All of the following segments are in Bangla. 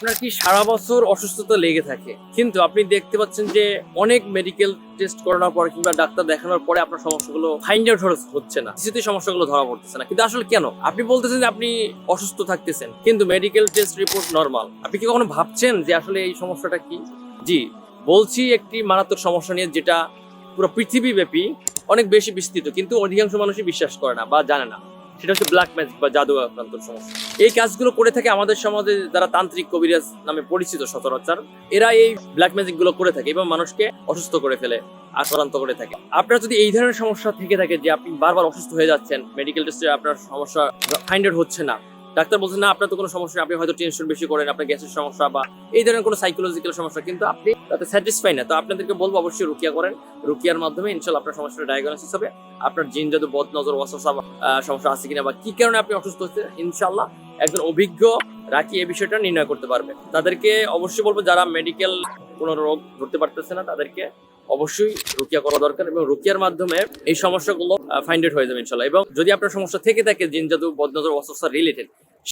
আপনার কি সারা বছর অসুস্থতা লেগে থাকে, কিন্তু আপনি দেখতে পাচ্ছেন যে অনেক মেডিকেল টেস্ট করানোর পরে কিংবা ডাক্তার দেখানোর পরে আপনার সমস্যাগুলো ফাইন্ড আউট হচ্ছে না, কিছুতেই সমস্যাগুলো ধরা পড়তেছে না, কিন্তু আসলে কেন? আপনি বলতেছেন যে আপনি অসুস্থ থাকতেছেন, কিন্তু মেডিকেল টেস্ট রিপোর্ট নরমাল। আপনি কি কখনো ভাবছেন যে আসলে এই সমস্যাটা কি? জি, বলছি একটি মারাত্মক সমস্যা নিয়ে, যেটা পুরো পৃথিবীব্যাপী অনেক বেশি বিস্তৃত, কিন্তু অধিকাংশ মানুষই বিশ্বাস করে না বা জানে না। সেটা হচ্ছে ব্ল্যাক ম্যাজিক বা জাদু আক্রান্ত সমস্যা। এই কাজগুলো করে থাকে আমাদের সমাজে যারা তান্ত্রিক কবিরাজ নামে পরিচিত সচরাচর, এরা এই ব্ল্যাক ম্যাজিক গুলো করে থাকে এবং মানুষকে অসুস্থ করে ফেলে, আক্রান্ত করে থাকে। আপনার যদি এই ধরনের সমস্যা থেকে থাকে যে আপনি বারবার অসুস্থ হয়ে যাচ্ছেন, মেডিকেল টেস্টে আপনার সমস্যা ফাইন্ড আউট হচ্ছে না, ডাক্তার বলছেন না আপনার তো কোনো সমস্যা, আপনি হয়তো টেনশন বেশি করেন, আপনার গ্যাসের সমস্যা বা এই ধরনের কোনো সাইকোলজিক্যাল সমস্যা, কিন্তু আপনি তাতে স্যাটিসফাই না, তো আপনাদেরকে বলবো অবশ্যই রুকিয়া করেন। রুকিয়ার মাধ্যমে ইনশাল্লাহ আপনার সমস্যাটা ডায়াগনোসিস হবে। আপনার জিন জাদু, বদ নজর, ওয়াসওয়াসা সমস্যা আছে কিনা বা কি কারণে আপনি অসুস্থ হচ্ছেন, ইনশাল্লাহ একজন অভিজ্ঞ রাকি এই বিষয়টা নির্ণয় করতে পারবে। তাদেরকে অবশ্যই বলবো যারা মেডিকেল কোনো রোগ ধরতে পারতেছে না, তাদেরকে অবশ্যই রুকিয়া করা দরকার, এবং রুকিয়ার মাধ্যমে এই সমস্যাগুলো ফাইন্ড আউট হয়ে যাবে ইনশাল্লাহ। এবং যদি আপনার সমস্যা থেকে থাকে জিন জাদু, বদ নজর, ওয়াসওয়াসা রিলেটেড,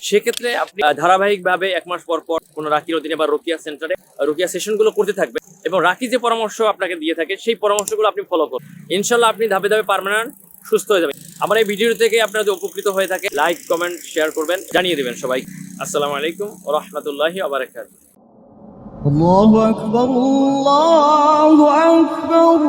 সেক্ষেত্রে আপনি ধারাবাহিকভাবে 1 মাস পর পর কোনো রাকির অধীনে বা রুকিয়া সেন্টারে রুকিয়া সেশনগুলো করতে থাকবে, এবং রাকি যে পরামর্শ আপনাকে দিয়ে থাকে সেই পরামর্শগুলো আপনি ফলো করুন। ইনশাল্লাহ আপনি ধাপে ধাপে পার্মানেন্ট সুস্থ হয়ে যাবেন। আমার এই ভিডিও থেকে আপনারা যদি উপকৃত হয়ে থাকে, লাইক, কমেন্ট, শেয়ার করবেন, জানিয়ে দিবেন সবাই। আসসালামু আলাইকুম ওয়া রাহমাতুল্লাহি ওয়া বারাকাতুহু। الله أكبر الله أكبر